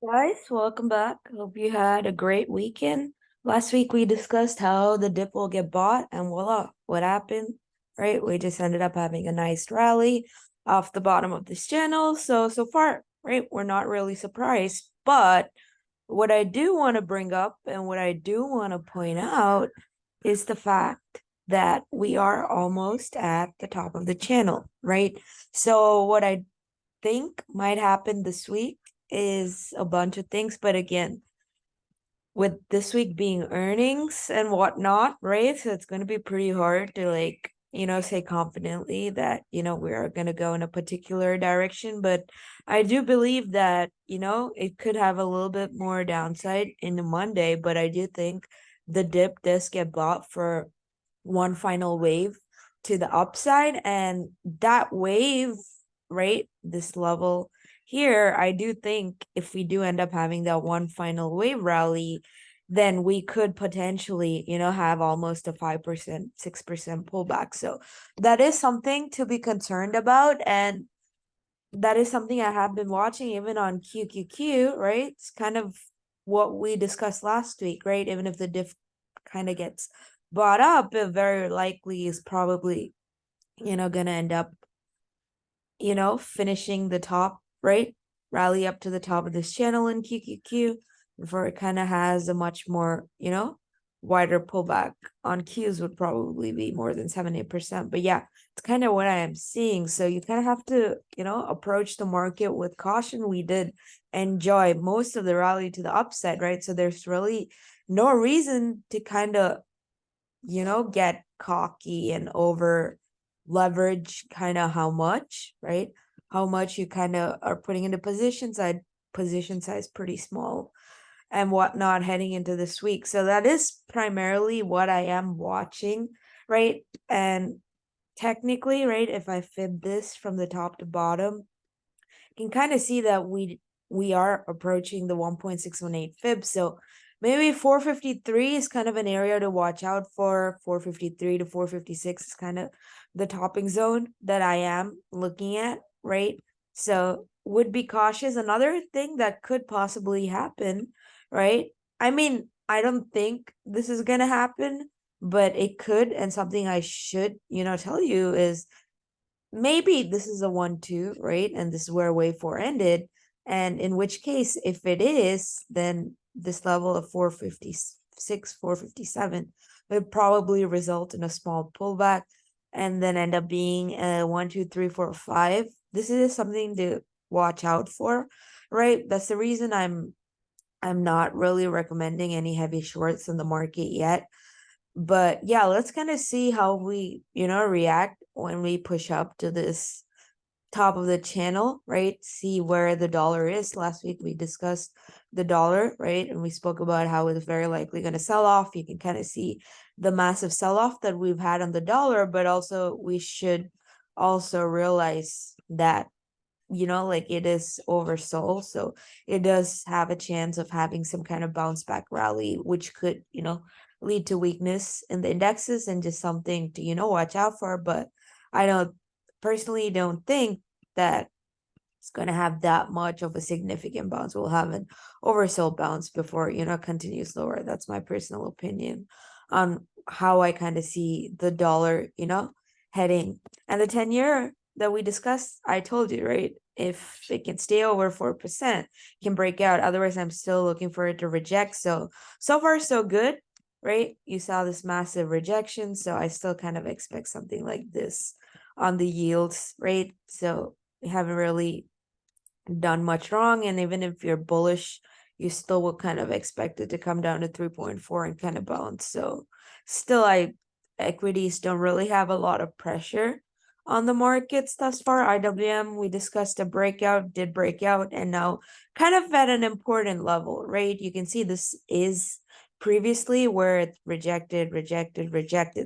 Guys, welcome back. Hope you had a great weekend. Last week we discussed how the dip will get bought, and voila, what happened, right? We just ended up having a nice rally off the bottom of this channel. So far, right, we're not really surprised. But what I do want to bring up and what I do want to point out is the fact that we are almost at the top of the channel, right? So what I think might happen this week is a bunch of things, but again, with this week being earnings and whatnot, right? So it's going to be pretty hard to say confidently that, we are going to go in a particular direction. But I do believe that, it could have a little bit more downside in the Monday, but I do think the dip does get bought for one final wave to the upside. And that wave, right, this level here, I do think if we do end up having that one final wave rally, then we could potentially, have almost a 5%, 6% pullback. So that is something to be concerned about. And that is something I have been watching even on QQQ, right? It's kind of what we discussed last week, right? Even if the diff kind of gets bought up, it very likely is probably, gonna end up, finishing the top, right? Rally up to the top of this channel in QQQ before it kind of has a much more, wider pullback on Qs would probably be more than 70%. But yeah, it's kind of what I am seeing. So you kind of have to, approach the market with caution. We did enjoy most of the rally to the upside, right? So there's really no reason to kind of, get cocky and over leverage kind of how much, right? How much you kind of are putting into position size pretty small and whatnot heading into this week. So that is primarily what I am watching, right? And technically, right, if I fib this from the top to bottom, you can kind of see that we are approaching the 1.618 fib. So maybe 453 is kind of an area to watch out for. 453 to 456 is kind of the topping zone that I am looking at, right? So would be cautious. Another thing that could possibly happen, right? I mean, I don't think this is going to happen, but it could. And something I should, tell you is maybe this is a 1-2, right? And this is where wave 4 ended. And in which case, if it is, then this level of 456, 457 would probably result in a small pullback and then end up being a 1, 2, 3, 4, 5. This is something to watch out for, right? That's the reason I'm not really recommending any heavy shorts in the market yet. But yeah, let's kind of see how we, react when we push up to this top of the channel, right? See where the dollar is. Last week we discussed the dollar, right? And we spoke about how it's very likely going to sell off. You can kind of see the massive sell off that we've had on the dollar, but also we should also realize that, like it is oversold. So it does have a chance of having some kind of bounce back rally, which could, lead to weakness in the indexes and just something to, watch out for. But I don't personally don't think that it's going to have that much of a significant bounce. We'll have an oversold bounce before, continues lower. That's my personal opinion on how I kind of see the dollar, heading. And the 10-year that we discussed, I told you, right? If it can stay over 4%, it can break out. Otherwise, I'm still looking for it to reject. So far, so good, right? You saw this massive rejection. So I still kind of expect something like this on the yields, right? So we haven't really done much wrong. And even if you're bullish, you still will kind of expect it to come down to 3.4 and kind of bounce. So still, equities don't really have a lot of pressure on the markets thus far. IWM, we discussed a breakout, did break out, and now kind of at an important level, right? You can see this is previously where it rejected.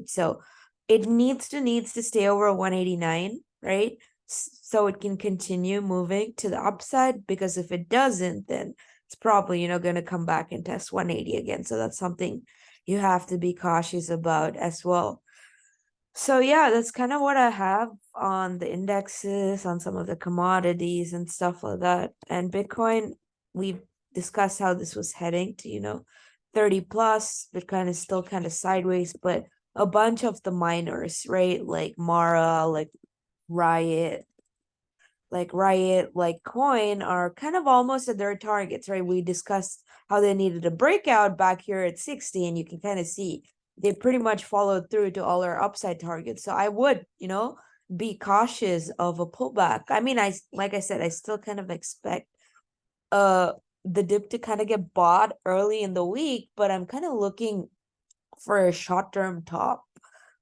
So it needs to stay over 189, right? So it can continue moving to the upside, because if it doesn't, then it's probably, going to come back and test 180 again. So that's something you have to be cautious about as well. So yeah, that's kind of what I have on the indexes, on some of the commodities and stuff like that. And Bitcoin, we've discussed how this was heading to, 30 plus, but kind of still kind of sideways, but a bunch of the miners, right? Like Mara, like Riot, like Coin are kind of almost at their targets, right? We discussed how they needed a breakout back here at 60, and you can kind of see they pretty much followed through to all our upside targets. So I would, be cautious of a pullback. I mean, like I said, I still kind of expect the dip to kind of get bought early in the week, but I'm kind of looking for a short-term top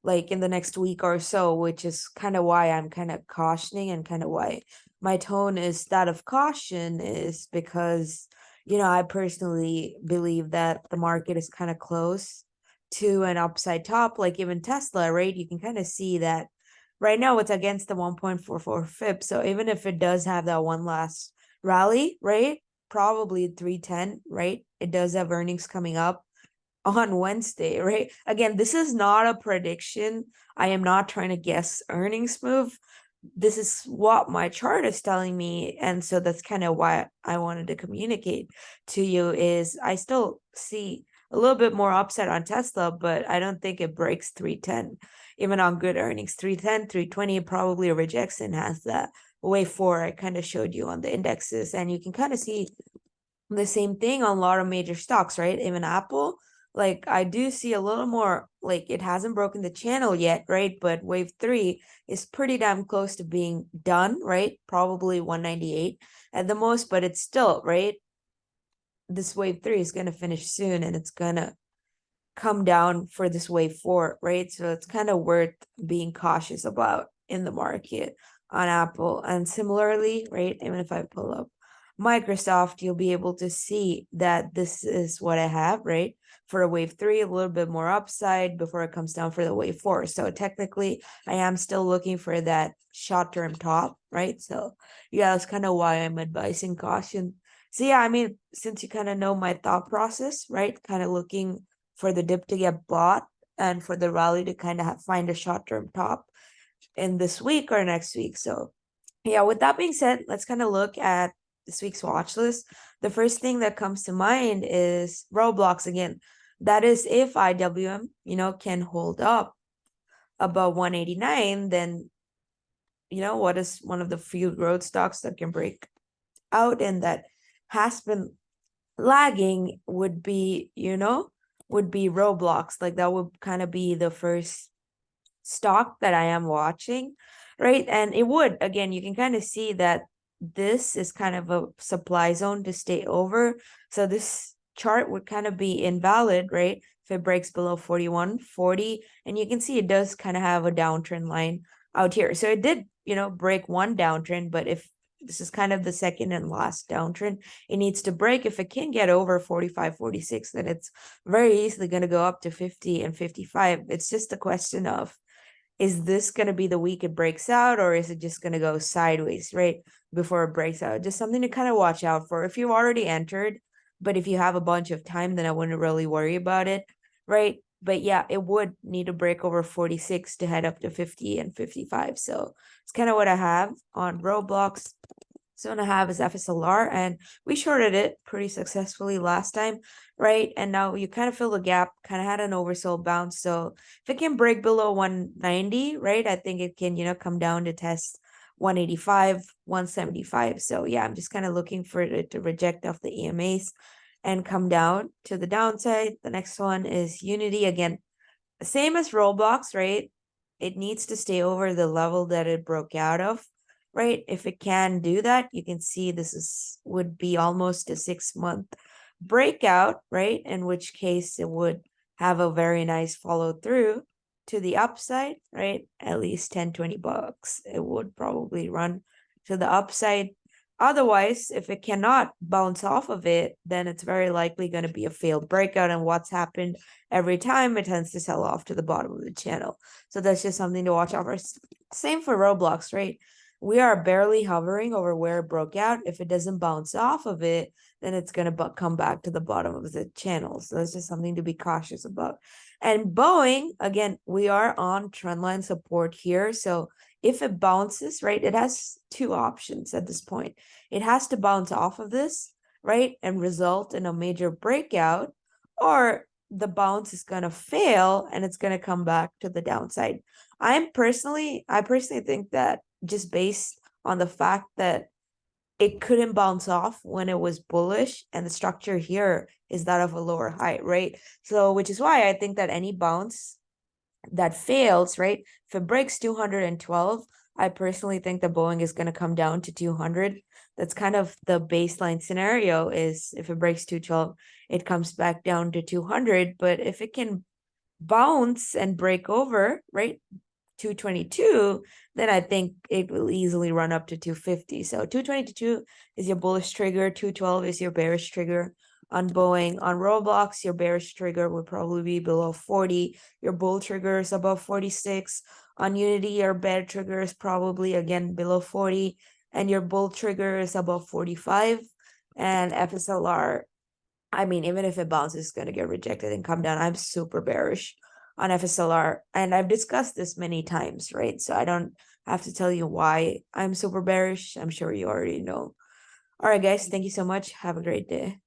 like in the next week or so, which is kind of why I'm kind of cautioning, and kind of why my tone is that of caution, is because I personally believe that the market is kind of close to an upside top. Like even Tesla, right? You can kind of see that right now it's against the 1.44 fib. So even if it does have that one last rally, right, probably 310, right, it does have earnings coming up on Wednesday, right? Again, this is not a prediction. I am not trying to guess earnings move. This is what my chart is telling me. And so that's kind of why I wanted to communicate to you, is I still see a little bit more upside on Tesla, but I don't think it breaks 310, even on good earnings. 310, 320 probably rejects and has that wave 4 I kind of showed you on the indexes. And you can kind of see the same thing on a lot of major stocks, right? Even Apple, like I do see a little more, like it hasn't broken the channel yet, right? But wave 3 is pretty damn close to being done, right? Probably 198 at the most, but it's still, right? This wave 3 is going to finish soon, and it's going to come down for this wave 4, right? So it's kind of worth being cautious about in the market on Apple. And similarly, right, even if I pull up Microsoft, you'll be able to see that this is what I have, right? For a wave 3, a little bit more upside before it comes down for the wave 4. So technically, I am still looking for that short-term top, right? So yeah, that's kind of why I'm advising caution. So yeah, I mean, since you kind of know my thought process, right? Kind of looking for the dip to get bought and for the rally to kind of find a short-term top in this week or next week. So yeah, with that being said, let's kind of look at this week's watch list. The first thing that comes to mind is Roblox again. That is, if IWM, can hold up above 189, then, what is one of the few growth stocks that can break out and that has been lagging would be, Roblox. Like that would kind of be the first stock that I am watching, right? And it would, again, you can kind of see that this is kind of a supply zone to stay over. So this chart would kind of be invalid, right? If it breaks below 41.40, and you can see it does kind of have a downtrend line out here. So it did, break one downtrend, but if this is kind of the second and last downtrend, it needs to break. If it can get over 45, 46, then it's very easily going to go up to 50 and 55. It's just a question of, is this going to be the week it breaks out, or is it just going to go sideways, right, before it breaks out? Just something to kind of watch out for. If you've already entered, but if you have a bunch of time, then I wouldn't really worry about it, right? But yeah, it would need to break over 46 to head up to 50 and 55. So it's kind of what I have on Roblox. So what I have is FSLR, and we shorted it pretty successfully last time, right? And now you kind of fill the gap, kind of had an oversold bounce. So if it can break below 190, right, I think it can, come down to test 185, 175. So yeah, I'm just kind of looking for it to reject off the EMAs and come down to the downside. The next one is Unity. Again, same as Roblox, right? It needs to stay over the level that it broke out of, right? If it can do that, you can see this would be almost a 6-month breakout, right? In which case it would have a very nice follow through to the upside, right? At least 10, $20. It would probably run to the upside. Otherwise, if it cannot bounce off of it, then it's very likely going to be a failed breakout. And what's happened every time, it tends to sell off to the bottom of the channel. So that's just something to watch out for. Same for Roblox, right? We are barely hovering over where it broke out. If it doesn't bounce off of it, then it's going to come back to the bottom of the channel. So that's just something to be cautious about. And Boeing, again, we are on trendline support here. So if it bounces, right, it has two options at this point. It has to bounce off of this, right, and result in a major breakout, or the bounce is going to fail and it's going to come back to the downside. I personally think that just based on the fact that it couldn't bounce off when it was bullish, and the structure here is that of a lower high, right? So which is why I think that any bounce that fails, right, if it breaks 212, I personally think that Boeing is going to come down to 200. That's kind of the baseline scenario, is if it breaks 212, it comes back down to 200. But if it can bounce and break over, right, 222, then I think it will easily run up to 250. So 222 is your bullish trigger, 212 is your bearish trigger. On Boeing, on Roblox, your bearish trigger would probably be below 40. Your bull trigger is above 46. On Unity, your bear trigger is probably again below 40, and your bull trigger is above 45. And FSLR, I mean, even if it bounces, it's going to get rejected and come down. I'm super bearish on FSLR, and I've discussed this many times, right? So I don't have to tell you why I'm super bearish. I'm sure you already know. All right, guys, thank you so much. Have a great day.